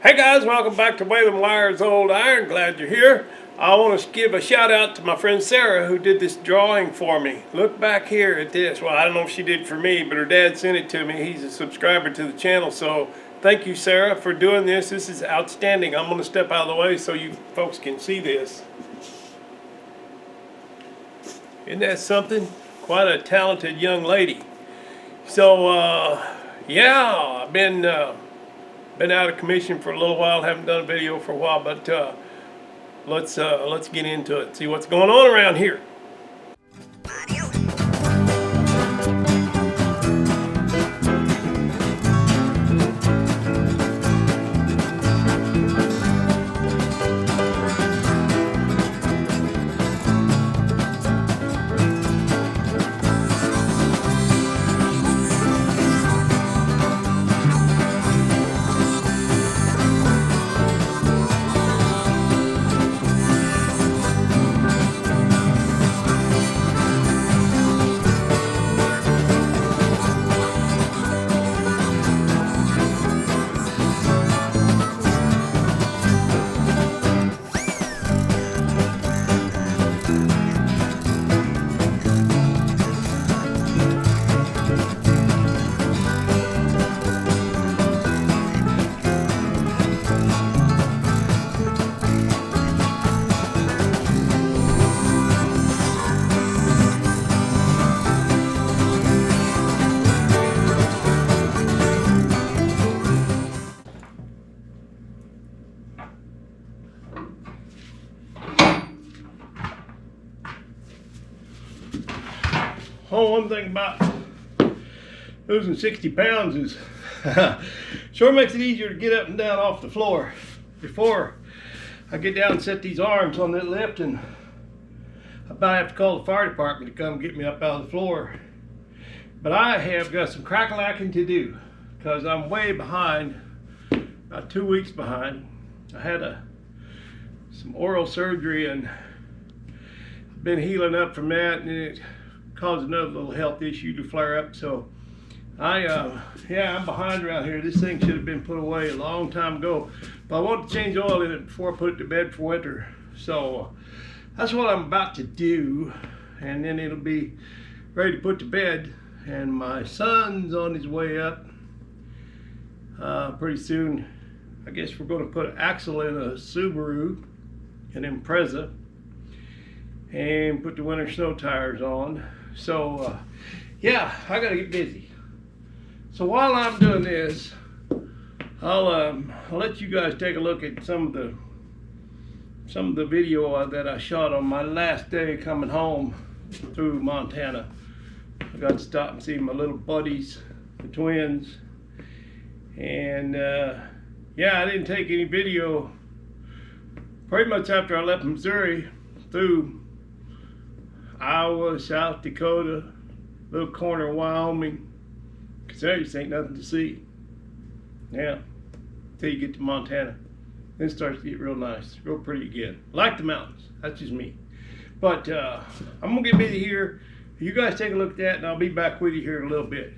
Hey guys, welcome back to Whalen Wire's Old Iron. Glad you're here. I want to give a shout out to my friend Sarah who did this drawing for me. Look back here at this. Well, I don't know if she did for me, but her dad sent it to me. He's a subscriber to the channel, so thank you, Sarah, for doing this. This is outstanding. I'm going to step out of the way so you folks can see this. Isn't that something? Quite a talented young lady. So, yeah, I've been out of commission for a little while. Haven't done a video for a while, but let's get into it. See what's going on around here. Oh, one thing about losing 60 pounds is sure makes it easier to get up and down off the floor. Before I get down and set these arms on that lift, and I about have to call the fire department to come get me up out of the floor. But I have got some crack-lacking to do because I'm way behind, about 2 weeks behind. I had some oral surgery and I've been healing up from that, and it caused another little health issue to flare up. So I'm behind around here. This thing should have been put away a long time ago, but I want to change oil in it before I put it to bed for winter. So that's what I'm about to do, and then it'll be ready to put to bed. And my son's on his way up pretty soon. I guess we're going to put an axle in a Subaru, an Impreza, and put the winter snow tires on. So yeah, I gotta get busy. So while I'm doing this, I'll let you guys take a look at some of the video that I shot on my last day coming home through Montana. I got to stop and see my little buddies, the twins, and yeah, I didn't take any video pretty much after I left Missouri through Iowa, South Dakota, little corner of Wyoming, because there just ain't nothing to see. Yeah, until you get to Montana. Then it starts to get real nice, real pretty again. Like the mountains, that's just me. But I'm gonna get busy here. You guys take a look at that, and I'll be back with you here in a little bit.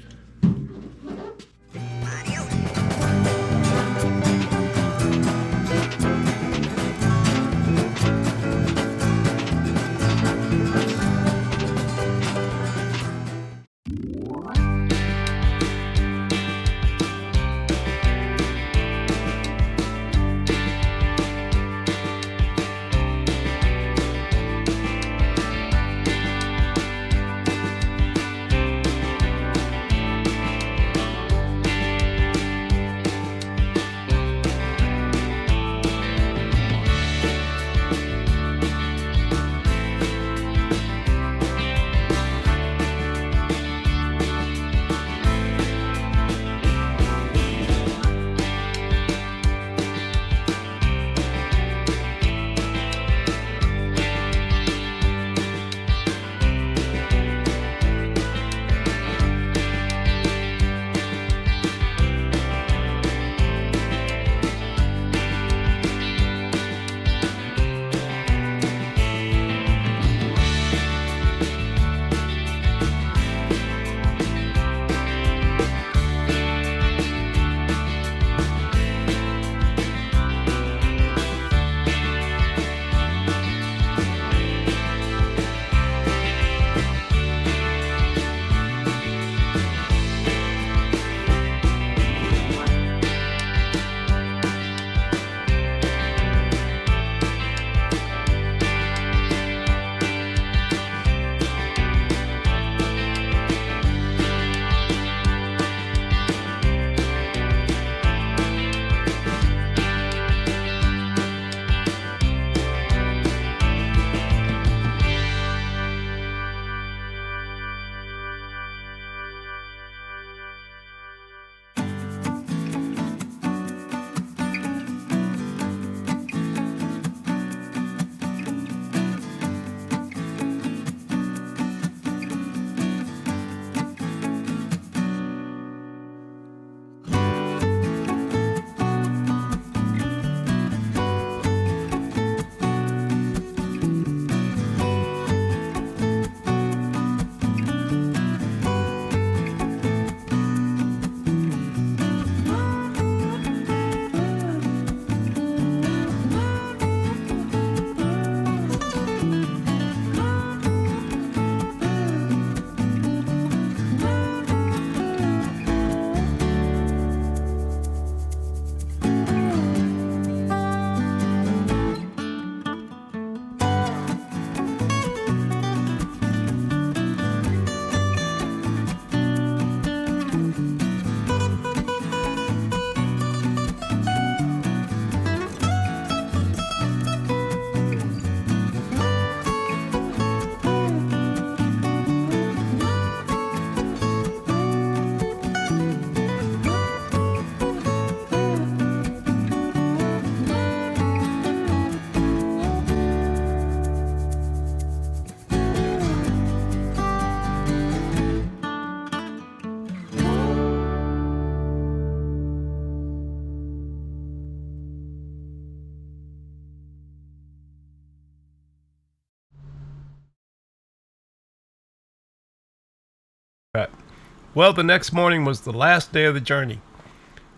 Well, the next morning was the last day of the journey,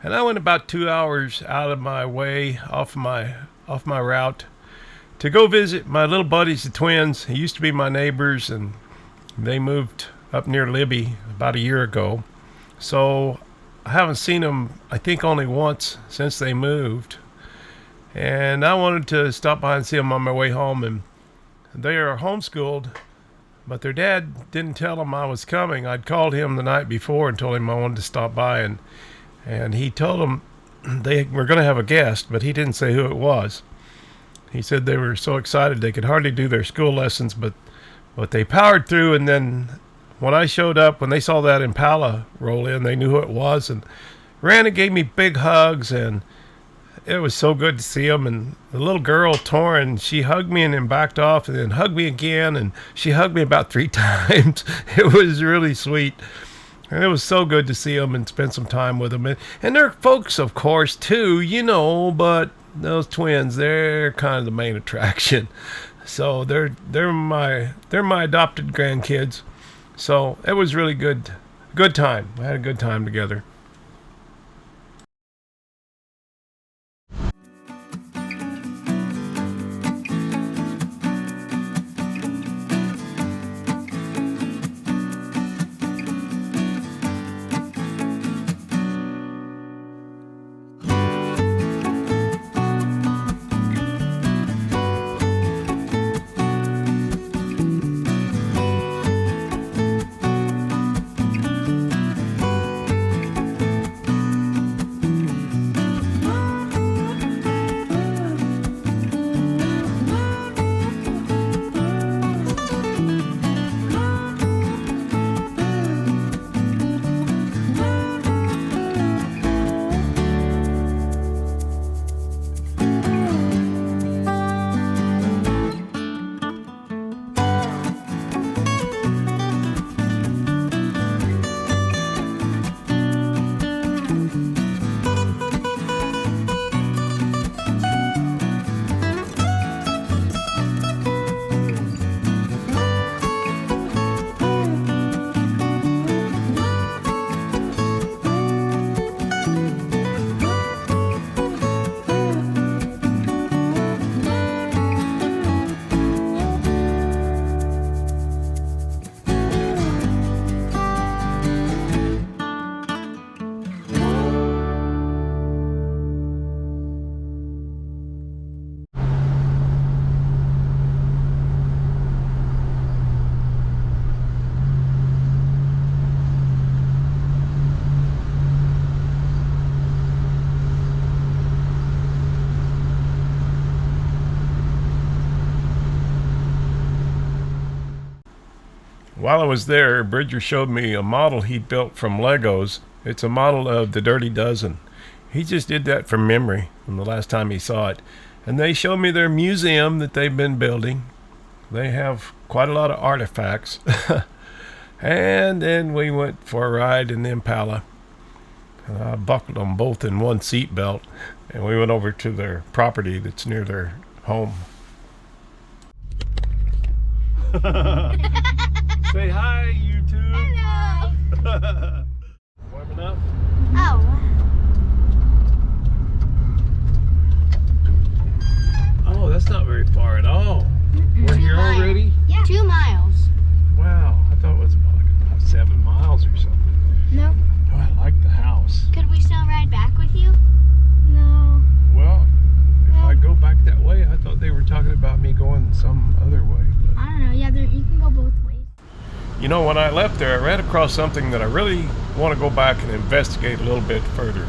and I went about 2 hours out of my way, off my route, to go visit my little buddies, the twins. They used to be my neighbors, and they moved up near Libby about a year ago. So I haven't seen them, I think, only once since they moved. And I wanted to stop by and see them on my way home. And they are homeschooled, but their dad didn't tell them I was coming. I'd called him the night before and told him I wanted to stop by, and he told them they were going to have a guest, but he didn't say who it was. He said they were so excited they could hardly do their school lessons, but they powered through. And then when I showed up, when they saw that Impala roll in, they knew who it was and ran and gave me big hugs, and it was so good to see them. And the little girl, Torin, she hugged me and then backed off and then hugged me again, and she hugged me about 3 times. It was really sweet. And it was so good to see them and spend some time with them. And they're folks, of course, too, but those twins, they're kind of the main attraction. So they're my adopted grandkids. So it was really good time. We had a good time together. While I was there, Bridger showed me a model he'd built from Legos. It's a model of the Dirty Dozen. He just did that from memory from the last time he saw it. And they showed me their museum that they've been building. They have quite a lot of artifacts. And then we went for a ride in the Impala. I buckled them both in one seat belt, and we went over to their property that's near their home. Say hi, YouTube. Hello. Warming up? Oh. Oh, that's not very far at all. We're here miles. already? Yeah. 2 miles. Wow, I thought it was about 7 miles or something. Nope. Oh, I like the house. Could we still ride back with you? No. Well, if I go back that way, I thought they were talking about me going some other way. But I don't know. Yeah, you can go both ways. you know, when I left there, I ran across something that I really want to go back and investigate a little bit further.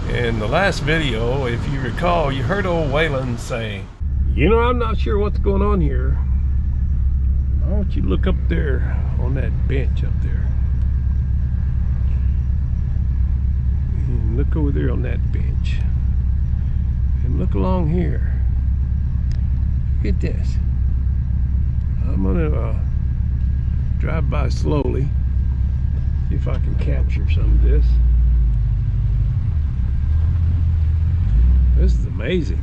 In the last video, if you recall, you heard old Waylon say, I'm not sure what's going on here. I want you to look up there on that bench up there. And look over there on that bench. And look along here. Look at this. I'm gonna drive by slowly, see if I can capture some of this. This is amazing.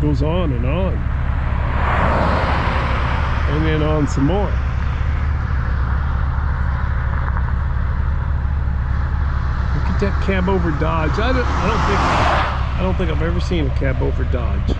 goes on. And then on some more. Look at that cab over Dodge. I don't think I've ever seen a cab over Dodge.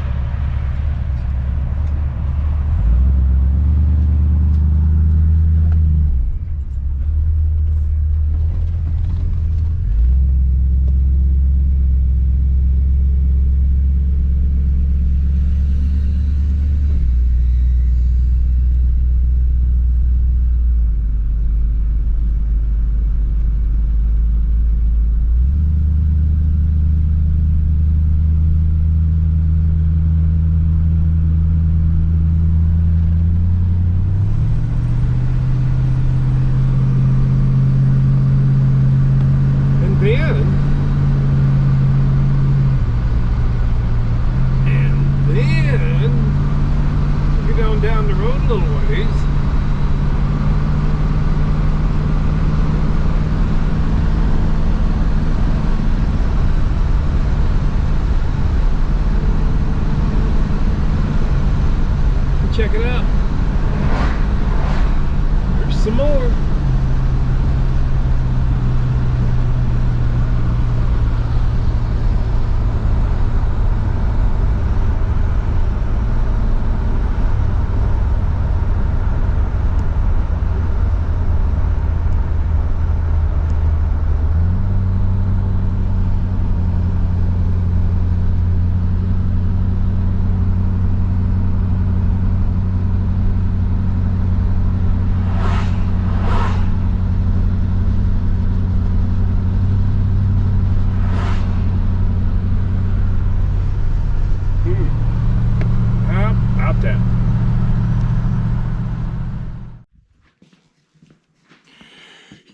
Down the road a little ways. Check it out. There's some more.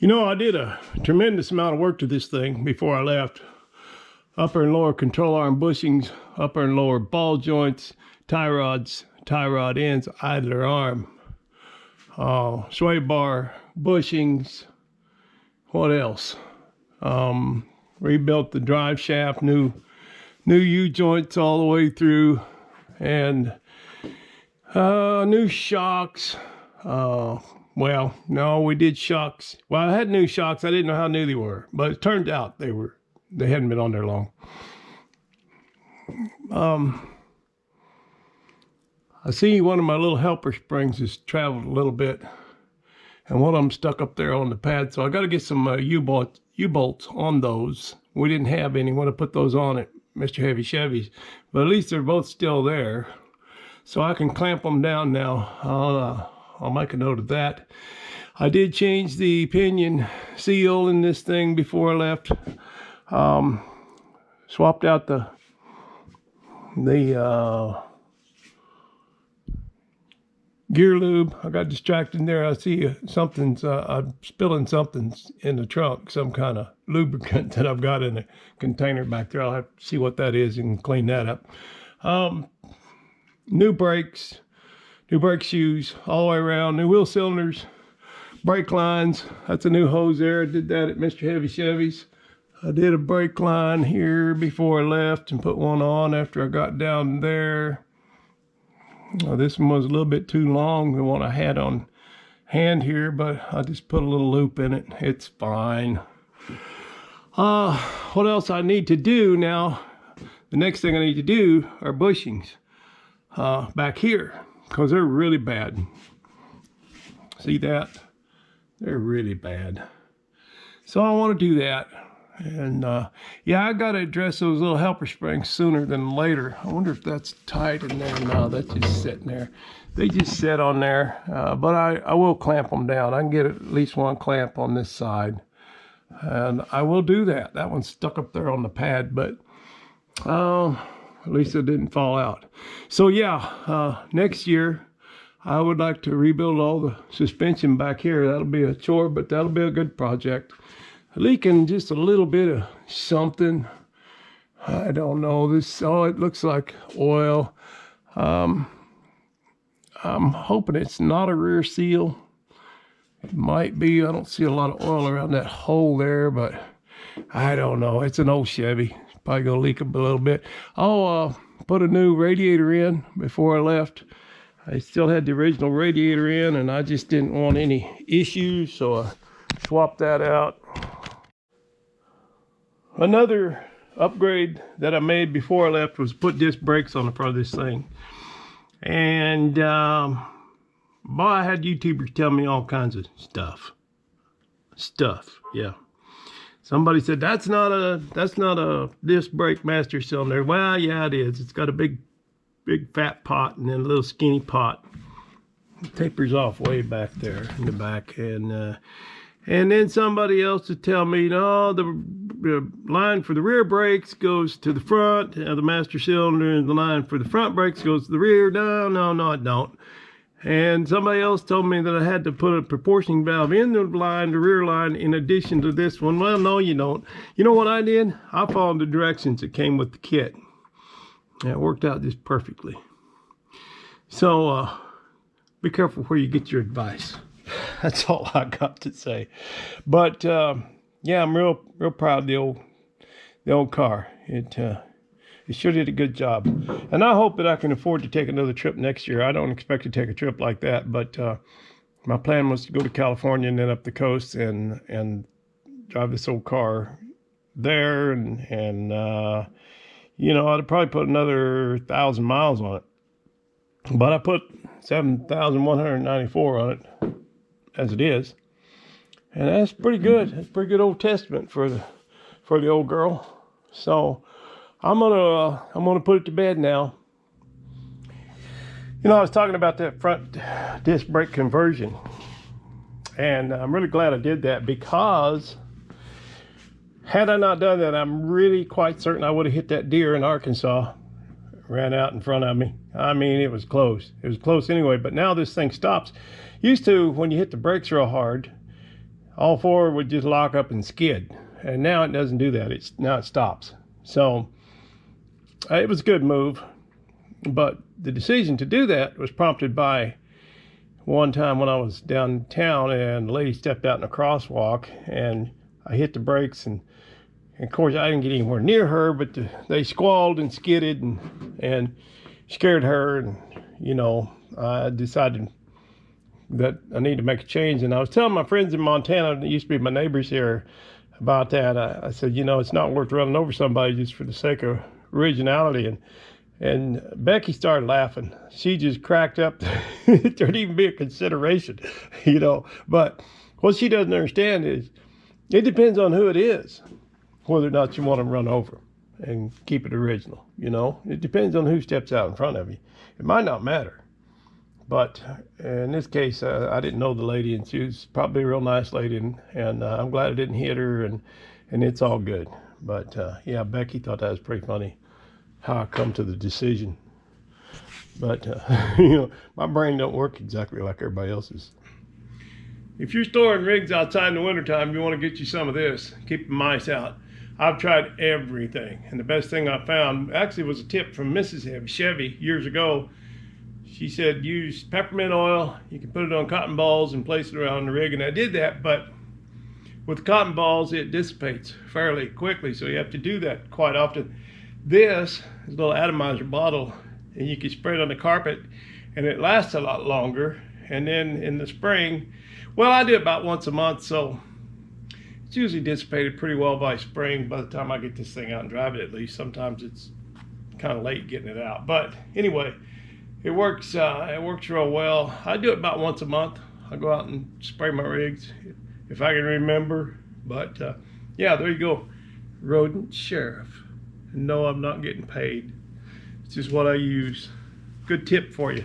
You know, I did a tremendous amount of work to this thing before I left. Upper and lower control arm bushings, upper and lower ball joints, tie rods, tie rod ends, idler arm, sway bar, bushings. What else? Rebuilt the drive shaft, new U-joints all the way through, and new shocks. Well, no, we did shocks. Well, I had new shocks. I didn't know how new they were, but it turned out they hadn't been on there long. I see one of my little helper springs has traveled a little bit, and one of them stuck up there on the pad. So I got to get some U-bolts on those. We didn't have any. Want to put those on at Mr. Heavy Chevy's, but at least they're both still there, so I can clamp them down now. I'll make a note of that. I did change the pinion seal in this thing before I left. Swapped out the gear lube. I got distracted there. I see something's, I'm spilling something in the trunk, some kind of lubricant that I've got in a container back there. I'll have to see what that is and clean that up. New brakes. New brake shoes all the way around, new wheel cylinders, brake lines. That's a new hose there. I did that at Mr. Heavy Chevy's. I did a brake line here before I left and put one on after I got down there. This one was a little bit too long, the one I had on hand here, but I just put a little loop in it. It's fine. What else I need to do now? The next thing I need to do are bushings back here, because they're really bad. See that? They're really bad. So I want to do that. And yeah, I got to address those little helper springs sooner than later. I wonder if that's tight in there. No, that's just sitting there. They just sit on there, but I will clamp them down. I can get at least one clamp on this side, and I will do that. That one's stuck up there on the pad, but at least it didn't fall out. So yeah, next year I would like to rebuild all the suspension back here. That'll be a chore, but that'll be a good project. Leaking just a little bit of something. I don't know. This, oh, it looks like oil. I'm hoping it's not a rear seal. It might be. I don't see a lot of oil around that hole there, but I don't know. It's an old Chevy. Probably gonna leak a little bit. I'll put a new radiator in before I left. I still had the original radiator in, and I just didn't want any issues, so I swapped that out. Another upgrade that I made before I left was put disc brakes on the front of this thing. And boy, I had YouTubers tell me all kinds of stuff. Yeah. Somebody said that's not a disc brake master cylinder. Well, yeah, it is. It's got a big fat pot and then a little skinny pot. It tapers off way back there in the back, and then somebody else would tell me, no, the line for the rear brakes goes to the front of the master cylinder, and the line for the front brakes goes to the rear. No, it don't. And somebody else told me that I had to put a proportioning valve in the line, the rear line, in addition to this one. Well, no, you don't. You know what I did? I followed the directions that came with the kit. And it worked out just perfectly. So, be careful where you get your advice. That's all I got to say. But, yeah, I'm real proud of the old car. It sure did a good job. And I hope that I can afford to take another trip next year. I don't expect to take a trip like that, but my plan was to go to California and then up the coast and drive this old car there. And you know, I'd probably put another 1,000 miles on it. But I put 7,194 on it as it is. And that's pretty good. That's a pretty good Old Testament for the old girl. So I'm gonna put it to bed now. You know, I was talking about that front disc brake conversion, and I'm really glad I did that, because had I not done that, I'm really quite certain I would have hit that deer in Arkansas. Ran out in front of me. I mean, it was close. It was close anyway, but now this thing stops. Used to, when you hit the brakes real hard, all four would just lock up and skid, and now it doesn't do that. Now it stops. So it was a good move, but the decision to do that was prompted by one time when I was downtown and the lady stepped out in a crosswalk and I hit the brakes, and of course I didn't get anywhere near her, but they squalled and skidded and scared her, and you know, I decided that I need to make a change. And I was telling my friends in Montana that used to be my neighbors here about that. I said, you know, it's not worth running over somebody just for the sake of originality. And Becky started laughing. She just cracked up. There didn't even be a consideration, you know. But what she doesn't understand is it depends on who it is, whether or not you want to run over and keep it original, you know. It depends on who steps out in front of you. It might not matter. But in this case, I didn't know the lady, and she was probably a real nice lady, and I'm glad I didn't hit her, and it's all good. But yeah, Becky thought that was pretty funny, how I come to the decision. But you know, my brain don't work exactly like everybody else's. If you're storing rigs outside in the wintertime, you want to get you some of this. Keep the mice out. I've tried everything, and the best thing I found actually was a tip from Mrs. Chevy years ago. She said use peppermint oil. You can put it on cotton balls and place it around the rig, and I did that, but with cotton balls it dissipates fairly quickly, so you have to do that quite often. This is a little atomizer bottle, and you can spray it on the carpet, and it lasts a lot longer. And then in the spring, well, I do it about once a month, so it's usually dissipated pretty well by spring. By the time I get this thing out and drive it, at least. Sometimes it's kind of late getting it out, but anyway, it works real well. I do it about once a month. I go out and spray my rigs if I can remember. But yeah, there you go. Rodent Sheriff. No, I'm not getting paid. It's just what I use. Good tip for you.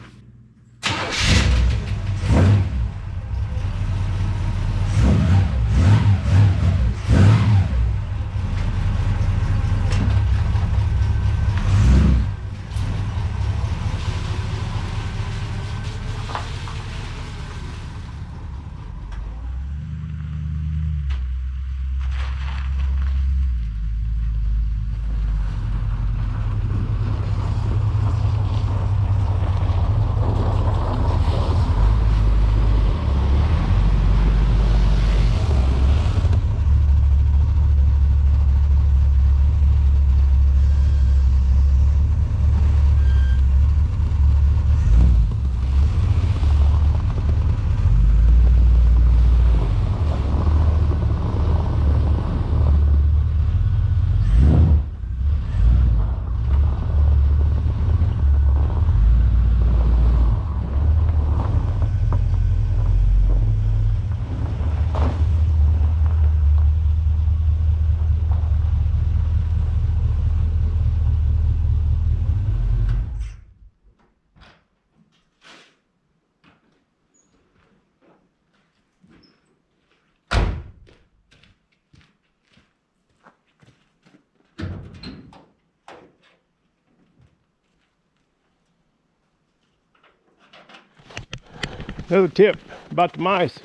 another tip about the mice.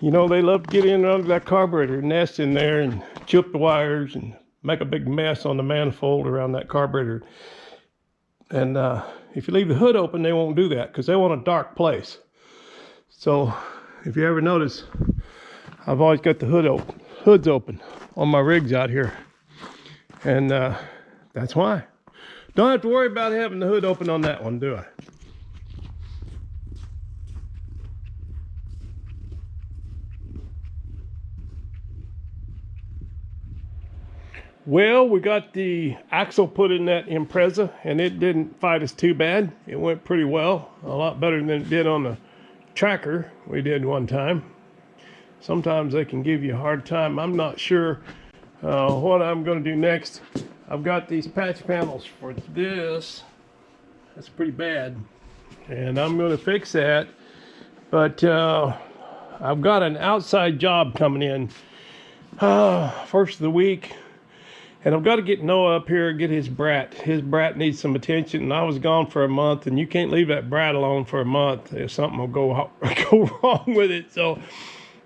You know, they love to get in under that carburetor, nest in there and chip the wires and make a big mess on the manifold around that carburetor. And if you leave the hood open, they won't do that because they want a dark place. So if you ever notice, I've always got the hoods open on my rigs out here. And that's why. Don't have to worry about having the hood open on that one, do I? Well, we got the axle put in that Impreza, and it didn't fight us too bad. It went pretty well, a lot better than it did on the tracker we did one time. Sometimes they can give you a hard time. I'm not sure what I'm going to do next. I've got these patch panels for this. That's pretty bad, and I'm going to fix that. But I've got an outside job coming in first of the week. And I've got to get Noah up here and get his brat. His brat needs some attention, and I was gone for a month, and you can't leave that brat alone for a month if something will go wrong with it. So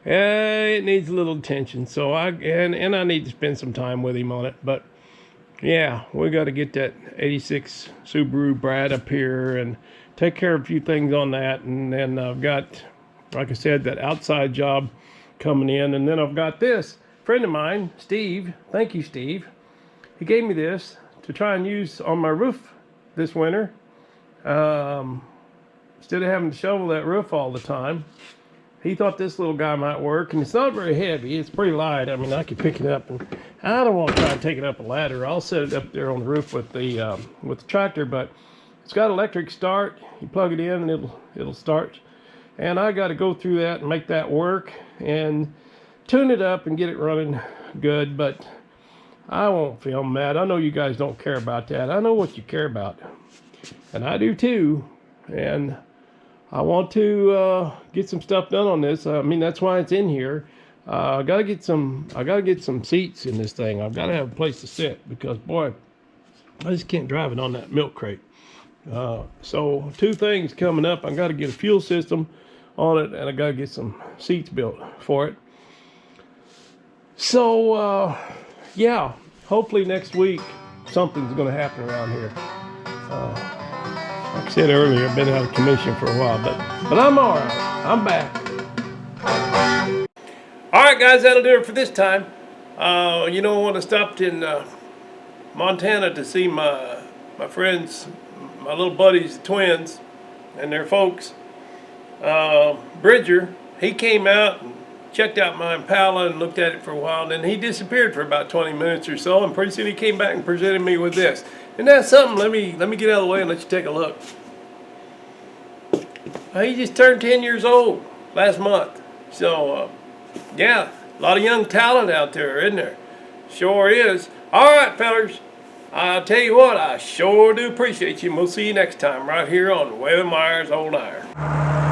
it needs a little attention. So I need to spend some time with him on it. But yeah, we got to get that 86 Subaru brat up here and take care of a few things on that. And then I've got, like I said, that outside job coming in. And then I've got this friend of mine, Steve. Thank you, Steve. He gave me this to try and use on my roof this winter. Instead of having to shovel that roof all the time, he thought this little guy might work. And it's not very heavy. It's pretty light. I mean, I could pick it up, and I don't want to try and take it up a ladder. I'll set it up there on the roof with the tractor, but it's got electric start. You plug it in and it'll start. And I got to go through that and make that work and tune it up and get it running good. But I won't film that. I know you guys don't care about that. I know what you care about, and I do too. And I want to get some stuff done on this. I mean, that's why it's in here. I gotta get some seats in this thing. I've got to have a place to sit because, boy, I just can't drive it on that milk crate. So two things coming up. I got to get a fuel system on it, and I got to get some seats built for it. So yeah, hopefully next week something's going to happen around here. Like I said earlier, I've been out of commission for a while, but I'm all right. I'm back. All right, guys, that'll do it for this time. You know, when I stopped in Montana to see my friends, my little buddies, the twins, and their folks, Bridger, he came out and checked out my Impala and looked at it for a while, and then he disappeared for about 20 minutes or so, and pretty soon he came back and presented me with this. And that's something. Let me get out of the way and let you take a look. He just turned 10 years old last month. So yeah, a lot of young talent out there, isn't there? Sure is. All right, fellers, I'll tell you what, I sure do appreciate you, and we'll see you next time right here on Webb & Myers Old Iron.